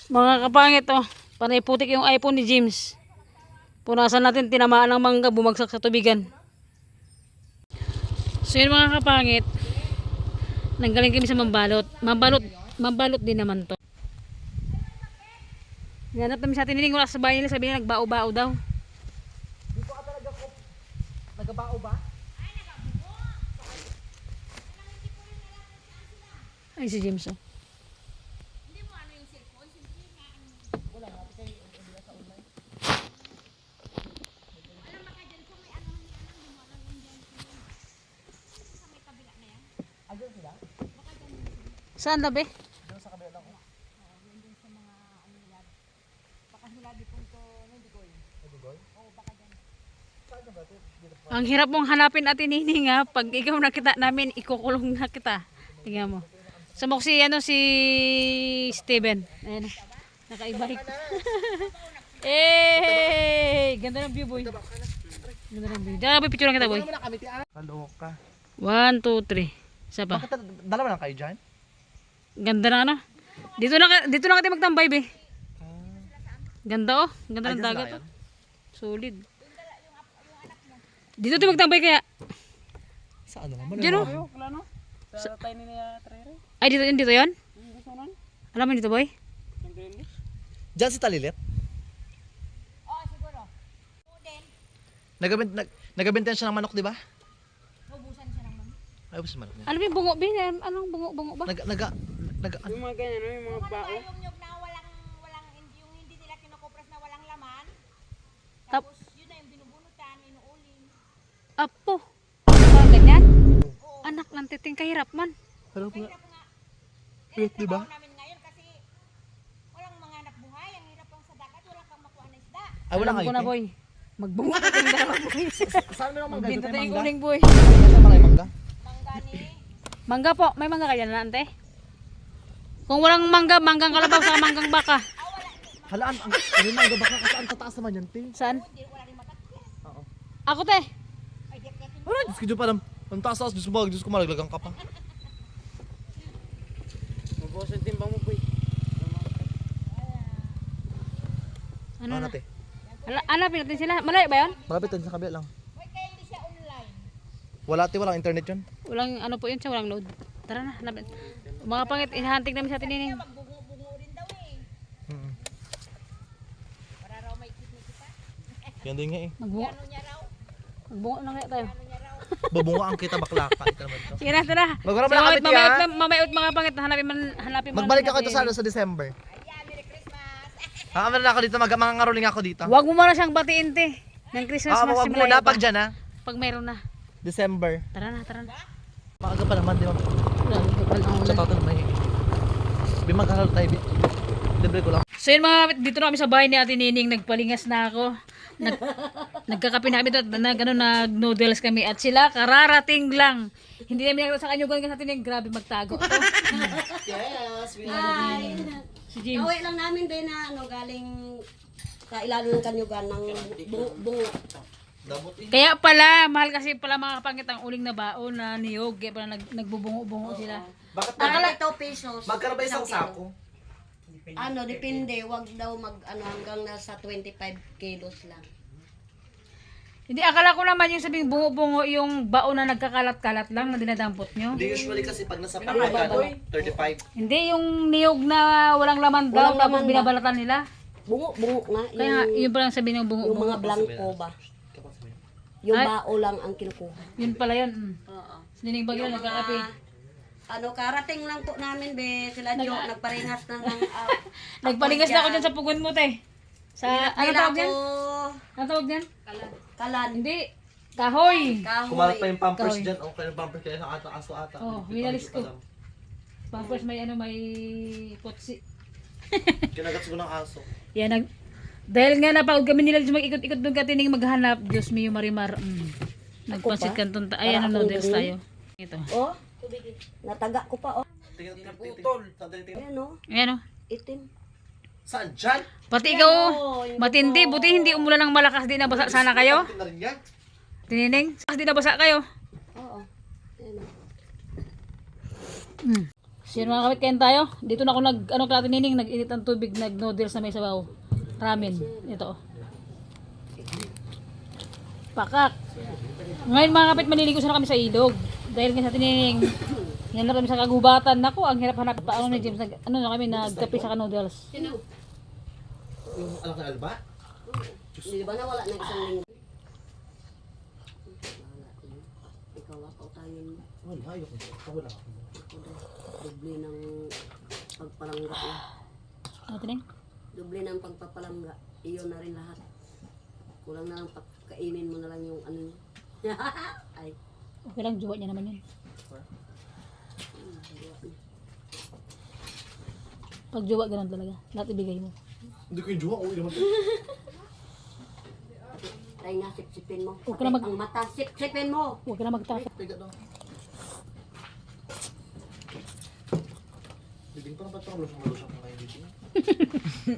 Mga kapangit, oh. Panay putik yung iPhone ni James. Punasan natin, tinamaan ng mangga, bumagsak sa tubigan. So yun mga kapangit, nanggaling kami sa mambalot. Mambalot din naman to. Ganap namin sa tiniling, wala sa bahay nila, sabi nila nagbao-bao daw. Dito ka talaga ko. Nagabao ba? Ay si James, oh. Saan labi? Doon sa kabila lang. Ang hirap mong hanapin at inining, ha. Pag ikaw nakita namin, ikukulong na kita. Tingnan mo. Samok si, si Steven. Ayan, naka-e-bike. Eh, ganda ng view, boy. Ganda ng view. Dala, boy, picture lang kita, boy. Kalok ka. 1, 2, 3. Isa pa. Bakit dalawa lang kayo dyan? Ganda na ano. Dito na kita magtambay, be. Ganda, oh. Ganda ng dagat, oh. Solid. Dito tayo magtambay kaya. Saan naman? Diyan, oh. Sa tayo nila trere. Ay, dito yun? Alam mo dito, boy? Diyan si Talilit? Oo, siguro. Nagabintan siya ng manok, di ba? Ubusan siya ng manok. Ay, ubos manok niya. Ano ba yung bungo, be? Anong bungo ba? Yung mga ganyan, no? Yung mga bao. Yung nyug na yung hindi nila kinukupras na walang laman. Tap. Tapos yun na yung binubunutan, inuulin. Apo. Mga ganyan? Anak ng titing kahirap man. Pero nga. Hirap nga. Wait, di ba? Trabaho namin ngayon kasi walang mga anak buhay. Ang hirap lang sa dagat, wala kang makuha na isda. Ay, wala Alam ko kayo. na, boy. Magbungo na tayong dalawa, boy. Saan meron mangga? Magbinta Dito tayo tayong mangga? uling, boy. Saan maraming mangga? Mangga ni. Mangga po. May mangga kaya na, ante? Kung walang mangga, manggang kalabaw sa manggang baka. Halaan, ano mangga baka kasaan tataas naman yan, te? Saan? Hindi, wala rin matatya. Oo. Ako, te. Ay, di yakin. Wala, Diyos ko dyan pa lang. Ang taas-taas, Diyos ko malaglagang ka pa. Magbukas yung timbang mo, boy. Ano Ano na? te? Hanapin natin sila. Malayo ba yun? Malapit din sa kabila lang. Wait, kaya hindi siya online. Wala te, walang internet yun. Walang ano po yun siya, walang load. Tara na, hanapin. Mga pangit, inahantig namin sa tinining. Magbungo-bungo rin daw eh. Para raw may kidney kita. Yan din nga eh. Magbungo. Ano niya raw? Magbungo na kaya tayo. Ano niya raw? Babunga ang kita bakla ka. Ito naman to. Sige na, tara. Magwala mo na kami, Mamayot, tiya. mamayot mga pangit. Hanapin mo. Magbalik ako ito sa December. Ayan, Merry Christmas. Meron ako dito, mga ngaruling ako dito. Huwag mo muna siyang batiin, te. Ng Christmas Ah, wag simulayo muna pa. pag dyan ha. Pag mayroon na. December. Tara na, tara na. Maaga pa naman, di ba? Kapal ang Sa ulan. tato may... Bimagkakalo tayo, libre ko lang. So yun mga kapit, dito na kami sa bahay ni Ate Nining. Nagpalingas na ako. Nagkakape na kami at nag-noodles kami. At sila, kararating lang. Hindi namin nakita sa kanyo ganun sa Ate Nining. Grabe magtago. Yes, we Ay, Si James. Gawin lang namin din na galing sa ilalim ng kanyugan ng bungo. Kaya pala, mahal kasi pala mga kapangit ang uling na baon na niyog. Kaya pala nagbubungo-bungo sila. Bakit Akala ito pesos. magkano ba isang sako? Ano, depende. Wag daw hanggang nasa 25 kilos lang. Hindi, akala ko naman yung sabing bungo-bungo yung baon na nagkakalat-kalat lang na dinadampot nyo. Hindi usually kasi pag nasa pangkano, 35. Hindi, yung niyog na walang laman daw, Walang tapos laman ba? binabalatan nila. Bungo nga. Kaya nga, yun palang sabi ng yung bungo-bungo. mga blanco ba? Yung Ay. bao lang ang kinukuha. Yun pala yun. Oo. Sininig bagyo, nagkakape. Karating lang po namin, be. Sila Jo, nagparingas na ng... Nagpalingas na ako dyan sa pugon mo, te. Sa, ano tawag dyan? ko? Ano tawag dyan? Kalan. Hindi. Kahoy. Kahoy. Kumalat pa yung pampers Kahoy. dyan. O kaya yung pampers kaya sa aso ata. Oh, winalis ko. Pampers may may potsi. Kinagats ko ng aso. Yan, dahil nga napagod kami nila mag-ikot-ikot doon katining maghanap. Diyos mio Marimar. Nagpansit kanton ay ano noodles tayo. Ito. Oh, nataga ko pa, oh. Tingnan. Ayan, oh. Ayan o. Itim. Saan dyan? Pati ikaw, yung matindi. Buti hindi umulan ng malakas. Di nabasa sana kayo. Tingnan rin yan. Tinining. Di nabasa kayo. Oo. Ayan, oh. Sino mga kapit, kain tayo. Dito na ako ano kaya nining, nag-init ng tubig, nag-noodles na may sabaw. Ramen. Ito. Pakak. Ngayon mga kapit, maliligo sana kami sa ilog. Dahil nga sa tinining, yan na kami sa kagubatan. Naku, ang hirap hanap. Paano ni James, ano na kami, nagkape sa noodles. Yung anak na Alba? Di ba na wala na isang linggo? Ikaw ako tayo. Wala, ayoko. Wala. Doble ng pagpalangga na. Ano tining? Doble ng pagpapalangga. Iyon na rin lahat. Kulang na lang kainin mo na lang yung ano niya. Ay. Okay lang, jowa niya naman yun. Pag jowa, ganun talaga. Lahat ibigay mo. Hindi ko yung juwa, uwi naman. Try nga, sipsipin mo. Huwag ka na Ang mata, sipsipin mo. Huwag ka na magtaka. Piga daw. Bibing parang ba't parang lusong-lusong ka ngayon dito?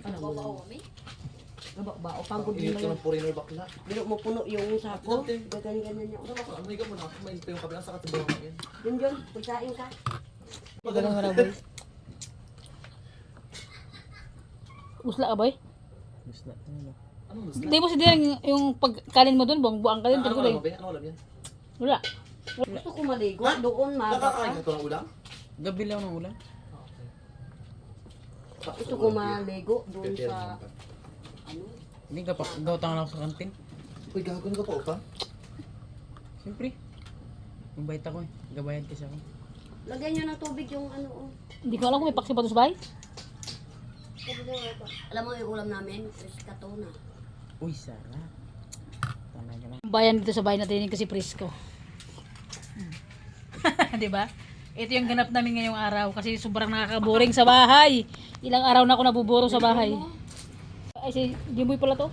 Ano ba ba, Omi? Ba, o pang Ang init ka ng purinoy bakla. Bilo mo puno yung sako. Ganyan-ganyan niya. Ang higa mo na, may yung kabilang sa katibang ngayon. Yun yun, pagsain ka. Ganun mo na, boy. Usla ka, boy? Anong gusto? Hindi mo si Dirang yung pagkalin mo dun, buang ka din. Ano Tuloy. alam mo ba? Ano alam yan? Wala. Gusto ko maligo. Doon, Nakakain mabaka. ka ito ng ulam? Gabi lang ng ulan. Gusto ko maligo doon sa... Ano? Hindi ka pa, gautang ako sa kantin. Uy, gagawin ka pa upang? Siyempre. Mabait ako eh. Gabayan kasi ako. Lagyan nyo ng tubig yung ano. Oh. Hindi ko alam kung may paksi pa to sa bahay. Alam mo yung ulam namin? Pescatona. Uy, sarap. Talaga lang. Ang bayan dito sa bahay natin kasi presko. Di ba? Ito yung ganap namin ngayong araw kasi sobrang nakaka-boring sa bahay. Ilang araw na ako nabuburo sa bahay. Ay, si Jimboy pala to.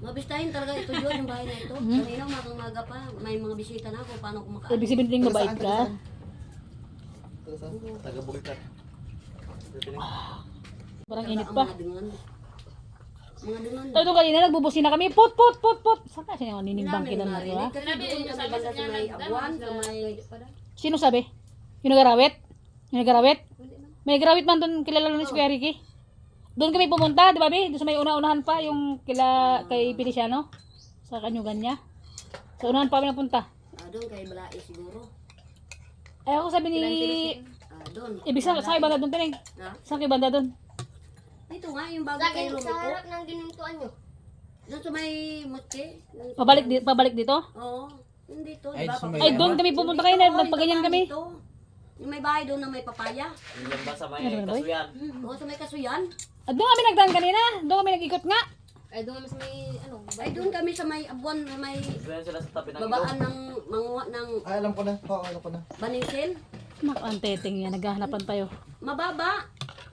Mabistahin talaga ito yun, yung bahay na ito. Kanina umaga pa, may mga bisita na ako. Paano ko makaano? Ibig sabihin mabait ka. Taga saan? Taga Bukit. Parang init Ang pa. mga dungan. Mga dungan. Ito kanina nagbubusin na kami. Pot, pot, pot, pot. Saan ka siya niningbang kilan na ito ha? Kasi doon kami banda sa may abuan, sa may... Sino sabi? Yung nagarawit? Yung nagarawit? May garawit man doon kilala ni si Kuya Ricky. Doon kami pumunta, di ba Bi? Doon sa may una-unahan pa, yung kay Feliciano. Sa kanyugan niya. Sa unahan pa kami napunta. Doon kay Balai siguro. Ay ako sabi ni... Doon. Ibig sa kay banda doon tinig. Ha? Saan kay banda doon? Dito nga, yung bago kay Sa Rumiko. harap ng ginintuan nyo. Doon sa may mutke. Pabalik dito? Oo. Yung dito, di Ay, ba? sa may- Ay doon kami pumunta kayo na nagpaganyan kami. Dito. Yung may bahay doon na may papaya. Yung ba sa may Ano ba, boy? kasuyan? Oo, sa may kasuyan. At doon kami nagdaan kanina. Doon kami nag-ikot nga. Ay, doon mas may, ano, Ay, doon kami sa may abuan na may Kasuyan sila sa tabi ng babaan ilog. ng manguha ng Ay, alam ko na. Oo, alam ko na. baningsil. Nakanteteng yan. Naghahanapan tayo. Mababa.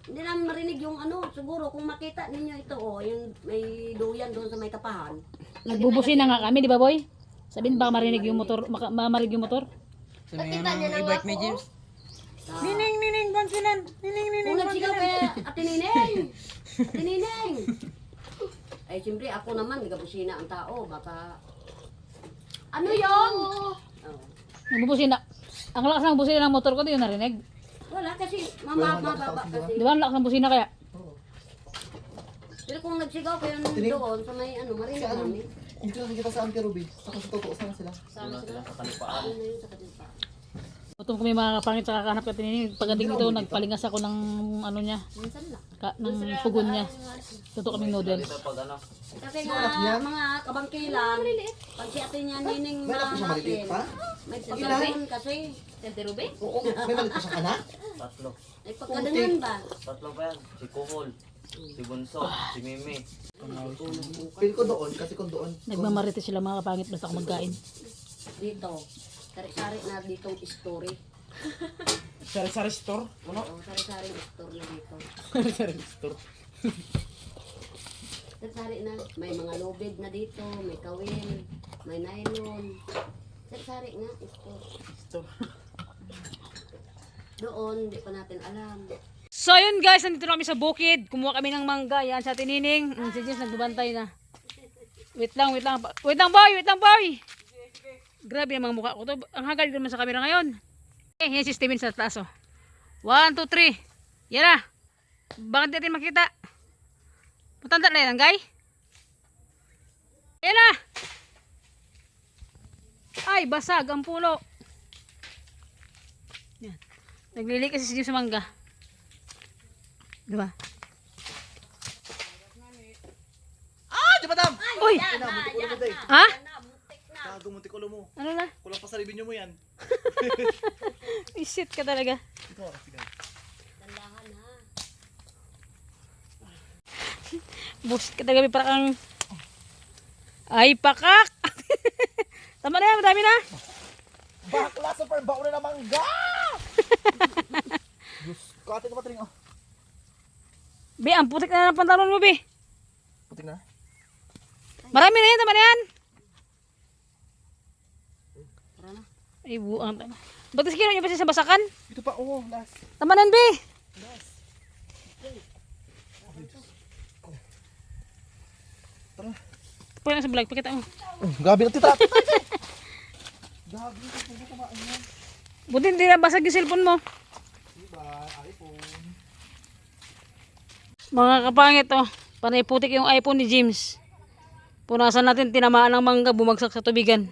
Hindi namin marinig yung ano. Siguro kung makita ninyo ito, oh, yung may duyan doon sa may tapahan. Nagbubusin na nga kami, di ba boy? Sabihin baka marinig yung motor, marinig yung motor. Sa may ano, e-bike ni James. Nining, bansinan. Kung nagsigaw kaya Ate Nineng. Ate Nineng. Ay, siyempre ako naman, nagabusina ang tao. Baka... Ano yun? Oh. Nagbubusin na. Ang lakas ng busina ng motor ko, di yun narinig. Wala kasi, mababa kasi. Di ba ang lakas ng busina kaya? Pero kung nagsigaw kayo doon sa may ano, marinig namin. Hindi ko nakikita saan kay Ruby. Saka sa totoo, saan sila? Doon sila sa kalipaan. Ano yun sa kanila? Gutom kami mga kapangit sa kakahanap ka tinini. Pagdating dito, nagpalingas ako ng ano niya, Minsan lang. ng pugon niya. Tuto kaming noodles. Dito pag ano, Kasi nga, mga kabangkilan, pag si ate niya nining May anak ko siya maliliit pa? may pagkaroon kasi. Tente Ruby? Oo, may malit pa siyang anak? tatlo. Ay pagkadangan ba? Tatlo pa yan. Si Kuhol, si Bunso, si Mimi. Feel ko doon, kasi kung doon. Nagmamarite sila mga kapangit basta ako magkain. Dito. Sari-sari na ditong story. Sari-sari store. Ano? Oo, sari-sari story dito. Sari-sari store. Sari-sari na. May mga lubid na dito, may kawin, may nylon. Sari-sari nga, story. Store. Doon, hindi pa natin alam. So yun guys, nandito na kami sa bukid. Kumuha kami ng mangga. Yan sa tinining. Si James nagbabantay na. Wait lang. Wait lang boy. Grabe ang mga mukha ko to. Ang hagal naman sa camera ngayon. Yan si Steven sa taas, oh. 1, 2, 3. Yan na. Bakit natin makita? Matanda na yan, guy. Yan na. Ay, basag ang pulo. Yan. Naglili kasi si Jim sa mangga. Diba? Ah, di madam! Uy! Ina, muntik ulo mo day. Ha? Gago, muntik ulo mo. Ano na? Kulang pa sa review mo yan. Isit ka talaga. Ito, sige. Bus ka talaga para kang... Ay, pakak! Tama na yan, madami na. Bakla, super bao na ng mangga! Diyos, kate na patring, oh. Be, ang putik na ng pantalon mo, be. Putik na. Marami na yan, tama na yan. Ay, buang tama. Ba't kasi kinuha niyo pa siya sa basakan? Ito pa, oh, last. Tama na yan, be. Tara. Pwede na sa vlog, pakita mo. Oh, gabi na tita. Gabi na tita, tamaan yan. Buti hindi na basag yung cellphone mo. Diba, iPhone. Mga kapangit, oh. Panay putik yung iPhone ni James. Punasan natin, tinamaan ng mangga, bumagsak sa tubigan.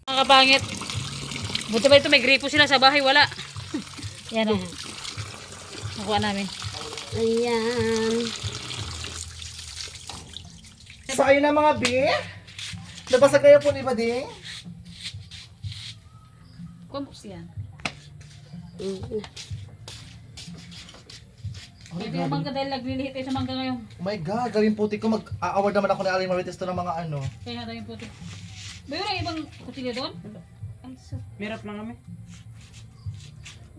Mga kapangit. Buti ba ito, may gripo sila sa bahay, wala. Yan, oh. Nakuha namin. Ayan. So ayun na mga bi. Nabasag kayo po ni Bading. Kumpos yan. Mm. Ito yung mangga dahil naglilihit tayo sa mangga ngayon. Oh my God, gawin puti ko. Mag-award naman ako ni Aling Marites to ng mga ano. Kaya nga yung putik. Ba yun ang ibang kutsilyo doon? Ay, so. Mirap lang kami.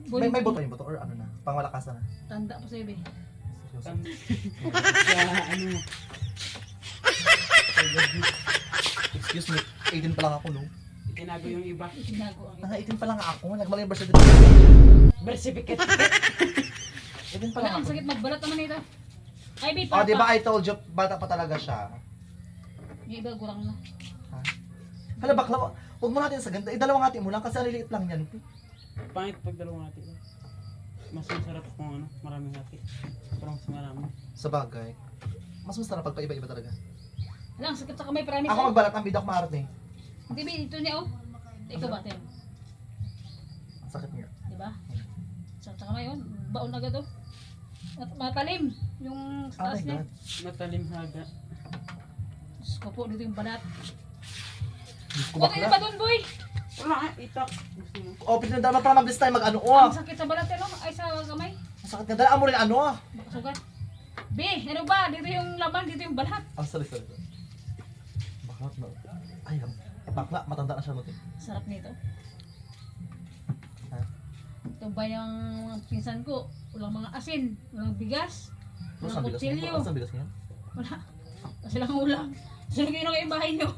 May boto yung boto or ano na? Pangwalakas na. Tanda pa sa'yo, be. Seryoso. Kaya ano, Excuse me, 18 pa lang ako no. itinago yung iba. Sinago ang Naka 18 pa lang ako. Nagmali yung birthday. Versificate. 18 pa Wala, lang ang ako. sakit magbalat naman ito. Ay, be, Oh, papa. di ba I told you, bata pa talaga siya. Yung iba, gurang na. Ha? Hala bakla, huwag mo natin sa ganda. Dalawang hati mo lang kasi liliit lang yan. Pangit pag dalawang hati. Mas masarap kung ano, maraming hati. Parang mas marami. Sa bagay. Mas masarap pag paiba-iba talaga. Wala, ang sakit sa kamay, promise. Ako magbalat ang bidok maarte. Hindi, be, ito niya, oh. Ikaw ba, Tim? Ang sakit niya. Di ba? Sakit sa kamay, oh. Baon agad, oh. At matalim. Yung Oh my taas niya. God. Matalim haga. Diyos ko po, dito yung balat. Diyos ko Huwag kayo ba bakla. doon, boy? Wala nga, itak. Gusto mo. Oh, pinagdala para mabilis tayo mag-ano. Oh. Ang sakit sa balat, ano? Ay, sa kamay. Ang sakit nga. Dalaan mo rin ano. Makasugat. Be, ano ba? Dito yung laman, dito yung balat. Ah, sorry. Bakla na. Ay, bakla. Matanda na siya natin. Sarap nito. Ha? Ito ba yung mga pinsan ko? Walang mga asin, walang bigas, Ano walang bigas kutsilyo. niya? Ano bigas niya? Wala. Kasi lang ulam. Sino kayo na kayo yung bahay nyo?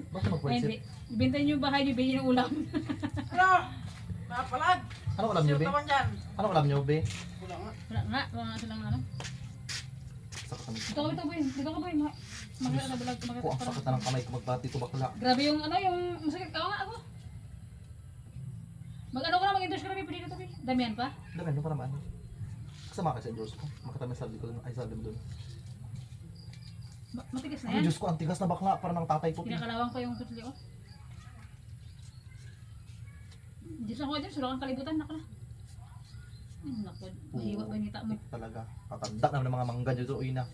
Bakit Ay, mag-price hindi. Ibenta nyo yung bahay nyo, bilhin yung ulam. Ano? Napalag! Ano alam niyo, be? naman dyan? Ano alam niyo, be? Wala nga. Wala nga silang ano. Sakit na Dito ka boy, dito ka boy. Makita sa vlog, ko. makita Ang sakit na ng kamay ko magbati ko bakla. Grabe yung ano, yung masakit ka nga ako. Mag-ano ko na, mag-endorse ka na, pwede na to, boy. Damihan pa. Dami nyo para maano. Kasama ka sa endorse ko. Makatami sa ko doon. Ay, sabi mo doon. Matigas na Ay, yan. Diyos ko, ang tigas na bakla. Parang ng tatay ko. Kinakalawang pa yung kutli ko. Diyos ako dyan, sura kang kalibutan, naka na. Ay, naku, mahiwa ba yung ngita mo? Talaga. Tatanda naman ng mga mangga dito. Uy na.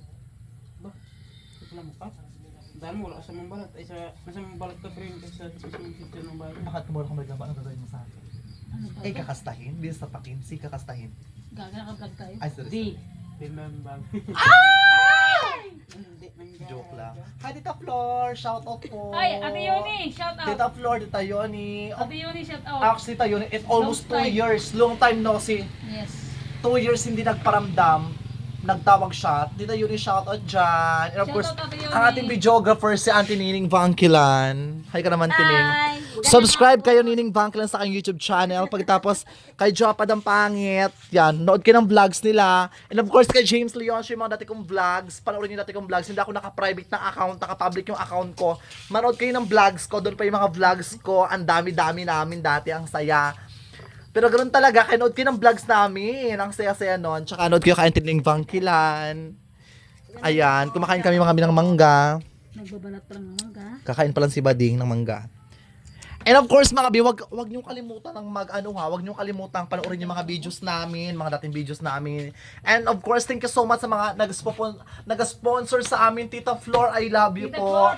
Ito lang mo pa. Dahil mo wala ka sa mambalat. Ay sa, nasa mambalat ka rin kasi sa isang sityo ng bayan. Bakit kumura kang magagawa? Ano gagawin mo sa akin? Ano ba? Ay, kakastahin. Bilis sa pakin. Si kakastahin. Gaga naka-vlog tayo. Ay, sorry. Di. Remember. Hindi, remember. Joke lang. Hi, Tita Flor. Shout out po. Ay, Ate Yoni, shout out. Tita Flor, Tita Yoni. Ate Yoni, shout out. Actually, Tita Yoni, it's almost 2 Long time. years. Long time no see. Yes. 2 years hindi nagparamdam. Nagtawag siya. Tita Yuni, shoutout dyan. And of Shout course, out, Ate Yuni. ang ating videographer si Auntie Nining Vankilan. Hi ka naman, Tining. Subscribe kayo, Nining Vankilan, sa aking YouTube channel. Pagkatapos, kay Jopad ang Pangit. Yan, nood kayo ng vlogs nila. And of course, kay James Leon, siya yung mga dati kong vlogs. Panoorin niyo dati kong vlogs. Hindi ako naka-private na account, naka-public yung account ko. Manood kayo ng vlogs ko. Doon pa yung mga vlogs ko. Ang dami-dami namin dati. Ang saya. Pero ganoon talaga, kinood kayo ng vlogs namin. Ang saya-saya nun. Tsaka nood kayo kain tining Bangkilan. Ayan, kumakain kami mga ng mangga. Nagbabalat pa lang ng mangga. Kakain pa lang si Bading ng mangga. And of course, mga bi, wag niyo kalimutan ng wag niyo kalimutan panoorin yung mga videos namin, mga dating videos namin. And of course, thank you so much sa mga nag-sponsor sa amin, Tita Flor, I love you po.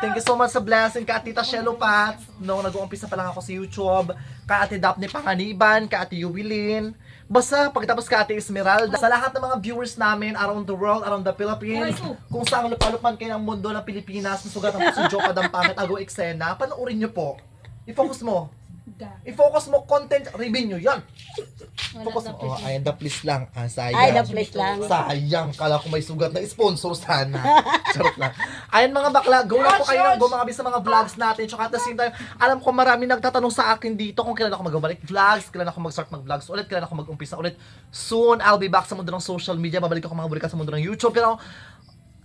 Thank you so much sa blessing ka Tita Shelo Pats, nung nag-uumpisa pa lang ako sa YouTube, ka Ate Daphne Panganiban, ka Ate Yuwilin. Basta pagkatapos ka Ate Esmeralda, sa lahat ng mga viewers namin around the world, around the Philippines, kung saan lupalupan kayo ng mundo ng Pilipinas, sugatan po si Jopa Dampangit, Ago Eksena, panoorin niyo po. I-focus mo. I-focus mo, content revenue, yan. Focus mo. Oh, ayan, the please lang. Ah, sayang. Ay, the please lang. Sayang. Kala ko may sugat na sponsor sana. Charot lang. Ayan mga bakla, go na po kayo ng go mga bis sa mga vlogs natin. Tsaka at the same time, alam ko marami nagtatanong sa akin dito kung kailan ako magbabalik vlogs, kailan ako mag-start mag-vlogs ulit, kailan ako mag-umpisa ulit. Soon, I'll be back sa mundo ng social media. Babalik ako mga balikan sa mundo ng YouTube. Pero,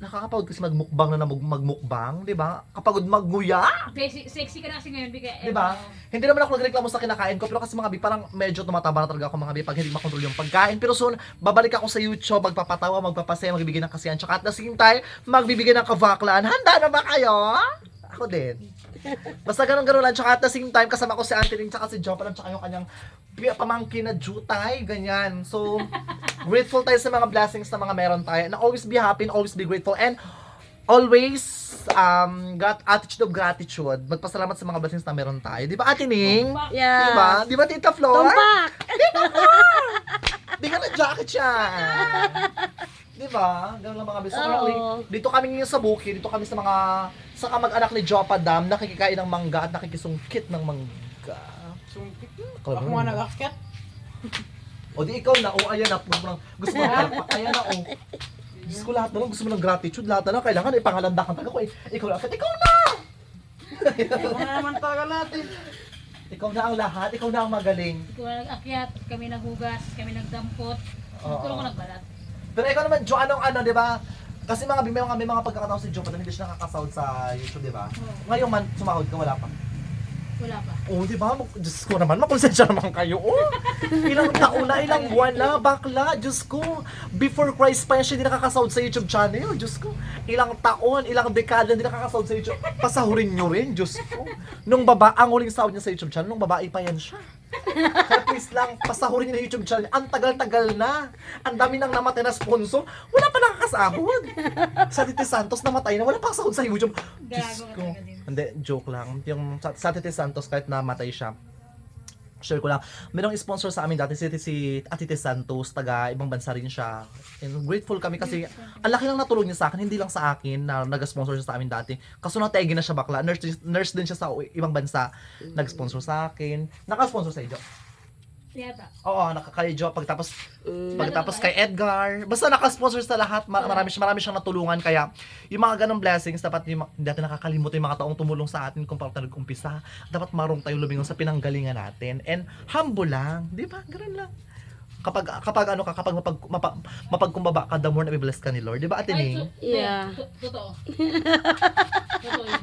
nakakapagod kasi magmukbang na magmukbang, di ba? Kapag magnguya, Sexy ka na kasi ngayon, Bika. di ba? Hindi naman ako nagreklamo sa kinakain ko, pero kasi mga bi, parang medyo tumataba na talaga ako mga bi pag hindi makontrol yung pagkain. Pero soon, babalik ako sa YouTube, magpapatawa, magpapasaya, magbibigay ng kasiyahan, tsaka at the same time, magbibigay ng kavaklan. Handa na ba kayo? Ako din. Basta ganun-ganun lang, tsaka at the same time, kasama ko si Auntie Ring, tsaka si Jopa, tsaka yung kanyang pamangkin na Jutay, ganyan. So, grateful tayo sa mga blessings na mga meron tayo. And always be happy and always be grateful. And always attitude of gratitude. Magpasalamat sa mga blessings na meron tayo. Di ba, Ate Ning? Yeah. Di ba? Di ba, Tita Flor? Tumpak! Di ka na-jacket siya. Di ba? Ganun lang mga bisa. Oo. Dito kami ngayon sa bukid, dito kami sa mga sa kamag-anak ni Jopa Dam, nakikikain ng mangga at nakikisungkit ng mangga. Sungkit. Ako Ako nga nag-akyat. O di ikaw na, o ayan na, gusto mo palpak, ayan na, o. Diyos ko lahat na lang, gusto mo ng gratitude, lahat na lang, kailangan ipangalanda kang taga ko, ikaw na, ikaw na! Ako na naman talaga natin. Ikaw na ang lahat, ikaw na ang magaling. Ikaw nag-akyat, kami naghugas, kami nagdampot. Tulong ko nagbalat. Pero ikaw naman, Jo, anong ano, di ba? Kasi may mga pagkakataon si Jo, pa hindi siya nakakasahod sa YouTube, di ba? Ngayon man, sumahod ka, wala pa. Wala pa. Oh, di ba? Diyos ko naman, makonsensya naman kayo. Oh, ilang taon na, ilang buwan na, bakla. Diyos ko, before Christ pa yan siya hindi nakakasahod sa YouTube channel. Diyos ko, ilang taon, ilang dekada hindi nakakasahod sa YouTube. Pasahurin nyo rin, Diyos ko. Ang huling sahod niya sa YouTube channel, nung babae pa yan siya. Kaya please lang, pasahurin niyo na YouTube channel. Ang tagal-tagal na. Ang dami nang namatay na sponsor. Wala pa nakakasahod. Sa Titi Santos namatay na, wala pa kasahod sa YouTube. Diyos Gago ka ko. talaga din. Hindi, joke lang. Yung sa Titi Santos, kahit namatay siya, share ko lang. Merong sponsor sa amin dati, si Titi Santos, taga ibang bansa rin siya. And grateful kami kasi ang laki lang natulong niya sa akin, hindi lang sa akin na nag-sponsor siya sa amin dati. Kaso nategi na siya bakla. Nurse din siya sa ibang bansa. Nag-sponsor sa akin. Naka-sponsor sa iyo. Yata. Oo, kay Jo pagtapos kay Edgar. Basta naka-sponsor sa lahat. Marami siyang natulungan kaya yung mga ganong blessings dapat hindi natin nakakalimutan yung mga taong tumulong sa atin kung paano tayo nag-umpisa. Dapat marunong tayo lumingon sa pinanggalingan natin and humble lang, 'di ba? Ganoon lang. Kapag mapagkumbaba ka, the more na i-bless ka ni Lord, 'di ba, Ate Ning? Yeah. Totoo. Totoo yun.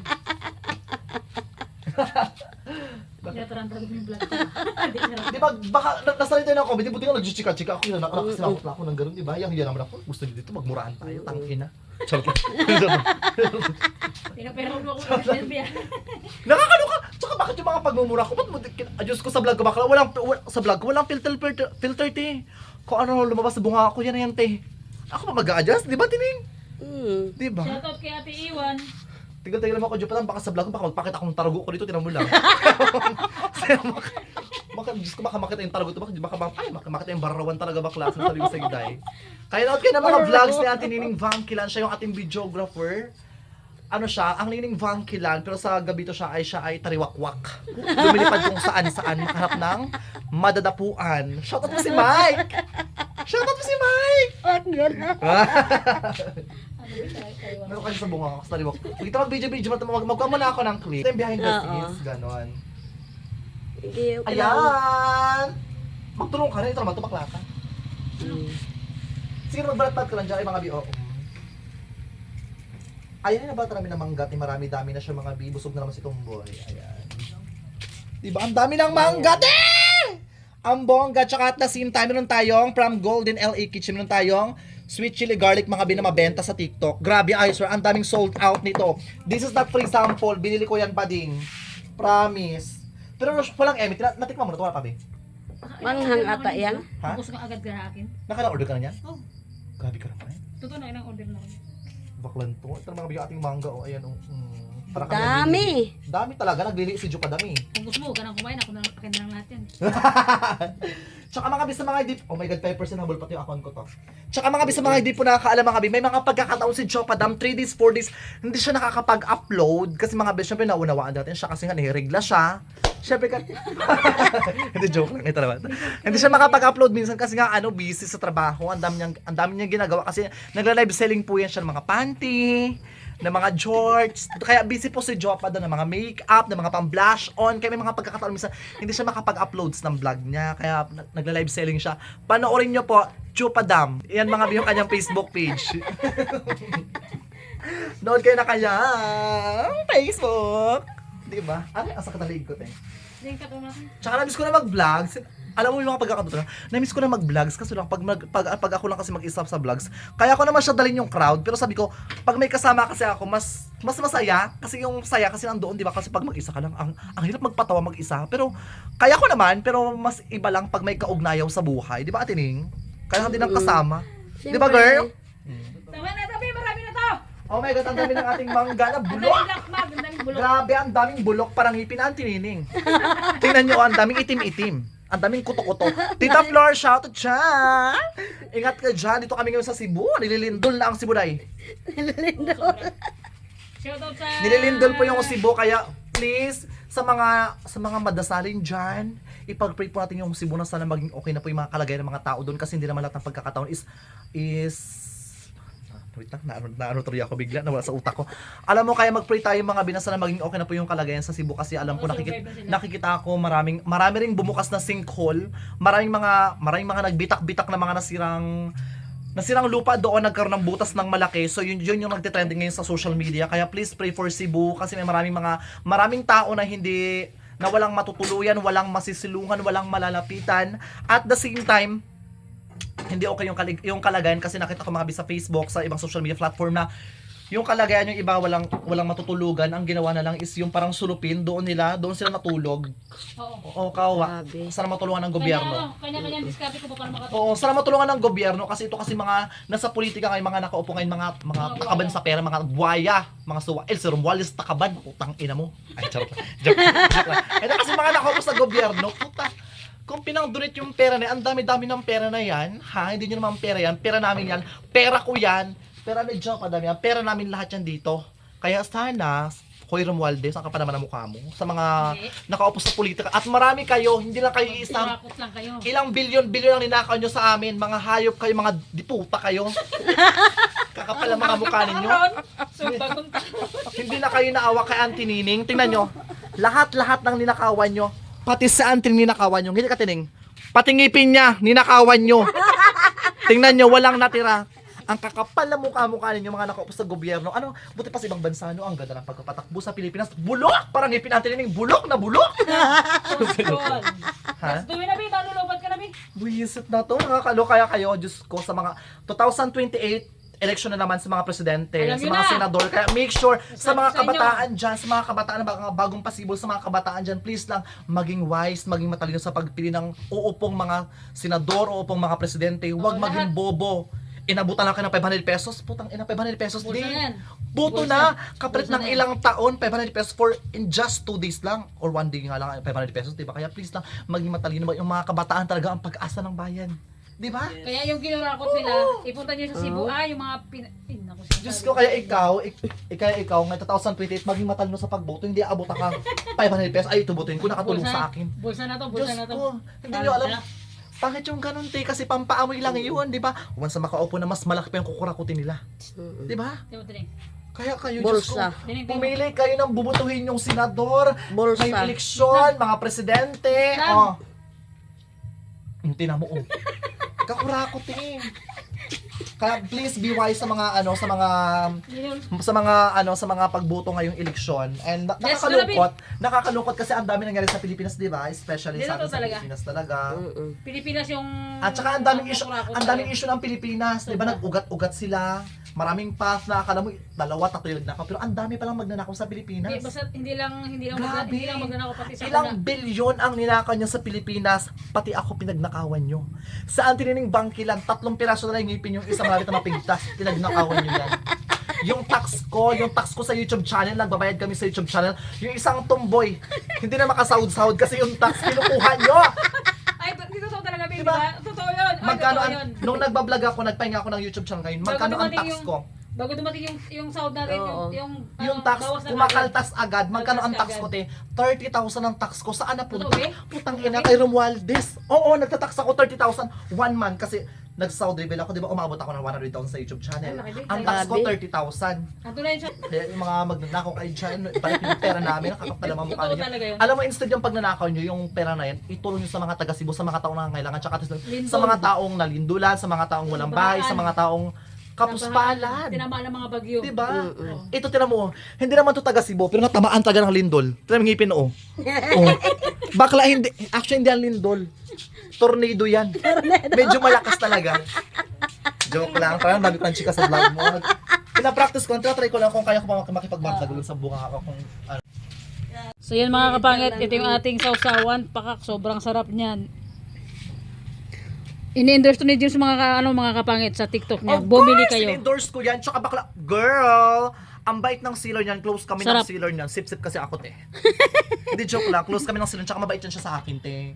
Tinataran talaga yung vlog ko. Hindi sarap. Di ba, baka nasalita na ako, buti nga nag-chika-chika ako, nakasinakot na ako ng gano'n, di ba? Yang naman ako, gusto niyo dito, magmuraan tayo, tangina. Charot lang. Pero huwag mo ako mag-selfie. Nakakaloka! Tsaka bakit yung mga pagmumura ko? Ba't mo, Diyos ko sa vlog ko bakla, sa vlog ko, walang filter, te. Kung ano lumabas sa bunga ako, yan na yan, te. Ako pa mag-a-adjust, di ba, Tining? Di ba? Shoutout kay Ate Iwan. Tigil-tigil naman ako, Jopa, baka sa vlog ko, baka magpakita akong tarugo ko dito, tinan mo lang. Diyos ko, baka makita yung tarugo to, baka makita yung barawan talaga bakla, sinasabi ko sa Inday. Kaya naot kayo ng mga vlogs ni Auntie Nining Vangkilan, siya yung ating videographer. Ano siya, ang Nining Vangkilan, pero sa gabi to siya ay tariwakwak. Lumilipad kung saan-saan, makaharap ng madadapuan. Shoutout mo si Mike! Shoutout mo si Mike! Wag yun. Meron kasi sa bunga ko, sa taliwak. Huwag kita mag-video, magkuha muna ako ng clip. Ito yung behind the scenes, ganon. Hindi, okay lang. Ayan! Magtulong ka na, ito naman, tumakla ka. Sige, magbalat-bat ka lang dyan, ay mga bi-o. Ayan na ba marami na manggat, marami-dami na siya mga bi, busog na naman si Tomboy. Ayan. Diba, ang dami ng manggat eh! Ang bongga, tsaka at the same time, meron tayong from Golden LA Kitchen, meron tayong sweet chili garlic mga binamabenta sa TikTok. Grabe, ay sir, ang daming sold out nito. This is not for example, binili ko yan bading. Promise. Pero walang Emmy, natikman mo na ito, wala pa ba? Manghang ata yan. Ha? Gusto ko agad ka akin. Nakala-order ka na yan? Oh, Grabe ka naman. totoo na ilang order na rin. Baklan to. Ito na mga bigyan ating mangga. O, ayan o. Para kami Dami. Dami talaga. Naglili si Joe pa dami. Kung gusto mo, kanang kumain, ako na akin na lang lahat yan. Tsaka mga bisa mga hindi, oh my god, 5% habol pati yung account ko to. Tsaka mga bisa mga hindi po nakakaalam mga bi, may mga pagkakataon si Joe Padam, 3 days, 4 days, hindi siya nakakapag-upload kasi mga bis, syempre naunawaan natin siya kasi nga niregla siya. Syempre ka, hindi joke lang, ito naman. Hindi siya makapag-upload minsan kasi nga busy sa trabaho, ang dami niyang ginagawa kasi nagla-live selling po yan siya ng mga panty, ng mga shorts. Kaya busy po si Jopa doon ng mga makeup, ng mga pang-blush on. Kaya may mga pagkakataon minsan hindi siya makapag-uploads ng vlog niya. Kaya nagla-live selling siya. Panoorin niyo po, Chupadam. Iyan mga yung kanyang Facebook page. Nood kayo na kanyang Facebook. Di ba? Ano? Asa ka talig ko, te? Hindi ka ito natin. Tsaka namiss ko na mag-vlogs. Alam mo yung mga pagkakataon, namiss ko na mag-vlogs kasi lang pag ako lang kasi mag-isa sa vlogs. Kaya ko naman siya dalhin yung crowd, pero sabi ko, pag may kasama kasi ako, mas masaya kasi yung saya kasi nandoon, 'di ba? Kasi pag mag-isa ka lang, ang hirap magpatawa mag-isa. Pero kaya ko naman, pero mas iba lang pag may kaugnayaw sa buhay, 'di ba, Atining? Kaya hindi nang kasama. 'Di ba, girl? Tama na, tabi, marami na to! Oh my god, ang dami ng ating mangga na Ang bulok. daming black mag, ang daming bulok. Grabe, ang daming bulok parang ngipin na Antinining. Tingnan nyo, ang daming itim-itim. Ang daming kuto-kuto. Tita Flor, shoutout dyan! Ingat ka dyan. Dito kami ngayon sa Cebu. Nililindol na ang Cebu, day. Shoutout sa... Nililindol po yung Cebu. Kaya, please, sa mga madasalin dyan, ipag-pray po natin yung Cebu na sana maging okay na po yung mga kalagayan ng mga tao doon kasi hindi naman lahat ng pagkakataon is wait lang, naano tuloy ako bigla, nawala sa utak ko. Alam mo, kaya mag-pray tayo mga binasa na maging okay na po yung kalagayan sa Cebu kasi alam ko nakikita ko marami ring bumukas na sinkhole, maraming mga nagbitak-bitak na mga nasirang lupa doon, nagkaroon ng butas ng malaki. So yun yung nagte-trending ngayon sa social media. Kaya please pray for Cebu kasi may maraming tao na walang matutuluyan, walang masisilungan, walang malalapitan. At the same time, hindi okay yung kalagayan kasi nakita ko mga sa Facebook, sa ibang social media platform na yung kalagayan yung iba walang matutulugan, ang ginawa na lang is yung parang sulupin doon sila natulog. Oo, kawa. Sana matulungan ng gobyerno. Kanya-kanyang diskarte ko pa para makatulong. Oo, sana matulungan ng gobyerno kasi ito kasi mga nasa politika ngayon, mga nakaupo ngayon, mga takaban sa pera, mga buwaya, mga suwa. Si Romualdez takaban, putang ina mo. Ay, charot. Joke lang. Ito kasi mga nakaupo sa gobyerno, puta. Kung pinang-donate yung pera na yan, ang dami-dami ng pera na yan, ha? Hindi nyo naman pera yan, pera namin yan, pera ko yan, pera ni John, padami yan, pera namin lahat yan dito. Kaya sana, Hoy Romualdez, ang kapal naman ang mukha mo, sa mga nakaupo sa politika, at marami kayo, hindi lang kayo isang, Turakot lang kayo. ilang bilyon ang ninakaw nyo sa amin, mga hayop kayo, mga diputa kayo. Kakapal ang mga mukha ninyo. Hindi na kayo naawa kay Auntie Nining. Tingnan nyo, lahat ng ninakawan nyo, pati sa Auntie ninakawan nyo, hindi ka tining, pati ngipin niya, ninakawan nyo. Tingnan nyo, walang natira. Ang kakapal na mukha ninyo mga nakaupo sa gobyerno. Ano, buti pa sa ibang bansa, no? Ang ganda ng pagpapatakbo sa Pilipinas. Bulok! Parang ngipin Auntie Nining, bulok na bulok! Ha? Tuwi na, Bi, malulubat ka na, Bi. Buisit na to, nakakaloka kayo, Diyos ko, sa mga 2028 election na naman sa mga presidente, Alam sa nyo mga na. senador. Kaya make sure sa mga Sa inyo. kabataan dyan, sa mga kabataan na bagong pasibol, sa mga kabataan dyan, please lang maging wise, maging matalino sa pagpili ng uupong mga senador, uupong mga presidente. Huwag Oo, maging lahat. bobo. Inabutan lang kayo ng 500 pesos. Putang ina, 500 pesos Bulsa din. yan. Buto Bulsa. na. Kapalit Bulsa ng na yan. ilang taon, 500 pesos for in just 2 days lang. Or 1 day nga lang, 500 pesos. Diba? Kaya please lang, maging matalino. Yung mga kabataan talaga ang pag-asa ng bayan. Diba? Kaya yung kinurakot nila, ipunta nyo sa Cebu, yung mga naku, Diyos ko, kaya ikaw, ngayon 2028, maging matalino sa pagboto, hindi abot ka 500 pesos, ay itubutin ko, nakatulong sa akin. Bulsa na to, Diyos bulsa na to. ko, hindi nyo alam, pangit yung ganun, te, kasi pampaamoy lang yun, di ba? Once na makaupo na mas malaki pa yung kukurakutin nila. Di ba? Kaya kayo, Diyos ko, Bulsa. pumili kayo ng bubutuhin yung senador, Bulsa. may eleksyon, mga presidente, Sam. Yung tinan mo, Kakurakutin. Kaya please be wise sa mga ano, sa mga pagboto ngayong eleksyon. And Yes, nakakalungkot kasi ang dami nangyari sa Pilipinas, 'di ba? Especially Dito sa atin sa talaga. Pilipinas talaga. Pilipinas yung... At saka ang daming issue ng Pilipinas, 'di ba? Nag-ugat-ugat sila. Maraming path na akala mo 2, 3 yung nagnakaw, pero ang dami pa lang magnanakaw sa Pilipinas. Basta hindi lang Grabe. magnanakaw pati sa Ilang bilyon ang ninakaw niya sa Pilipinas, pati ako pinagnakawan nyo. Sa Antinining Bangkilan, 3 piraso na lang ngipin yung isa malapit na mapigtas, pinagnakawan nyo yan. Yung tax ko sa YouTube channel, nagbabayad kami sa YouTube channel, yung isang tomboy, hindi na makasahod-sahod kasi yung tax kinukuha nyo. Ay, dito totoo talaga, baby, Diba? diba? Totoo yun. Ay, Magkano totoo ang, yun. nung nagbablog ako, nagpahinga ako ng YouTube channel ngayon, magkano ang tax ko? Bago dumating yung sahod natin, Oo. Yung tax, bawas na kumakaltas agad. Magkano ang tax Kaltas ko, te? 30,000 ang tax ko. Saan na punta? Totoo, be? Putang ina kay Romualdez. Oo, nagtatax ako 30,000 one month kasi nag-Saudi rebel ako, di ba? Umabot ako ng 100,000 sa YouTube channel. Ay, laki, be. Ang tax ko, Grabe. 30,000. Ang tunay siya. Kaya yung mga magnanakaw kayo dyan, balik yung pera namin, nakakapal naman mukha Totoo niyo. talaga yun. Alam mo, instead yung pagnanakaw nyo, yung pera na yan, itulong nyo sa mga taga Cebu, sa mga taong nangangailangan, tsaka sa Lindol. mga taong nalindulan, sa mga taong walang bahay, sa mga taong kapuspalan. Tinamaan ng mga bagyo. Diba? Ito tinan mo, hindi naman to taga Cebu, pero natamaan talaga ng lindol. Tinan mo ngipin, oh. Oh. Bakla hindi, actually hindi yan lindol. Tornado yan. Medyo malakas talaga. Joke lang, parang dami ko ng chika sa vlog mo. Pina-practice ko, try ko lang kung kaya ko pa makipag-vlog sa buka ako kung ano. So yan mga kapangit, ito yung ating sausawan, pakak, sobrang sarap niyan. Ini-endorse to ni Jim sa mga kapangit sa TikTok niya. Bumili kayo. In-endorse ko yan. Tsaka bakla, girl, ang bait ng sealer niyan. Close kami Sarap. ng sealer niyan. Sip-sip kasi ako, te. Hindi, joke lang. Close kami ng sealer. Tsaka mabait yan siya sa akin, te.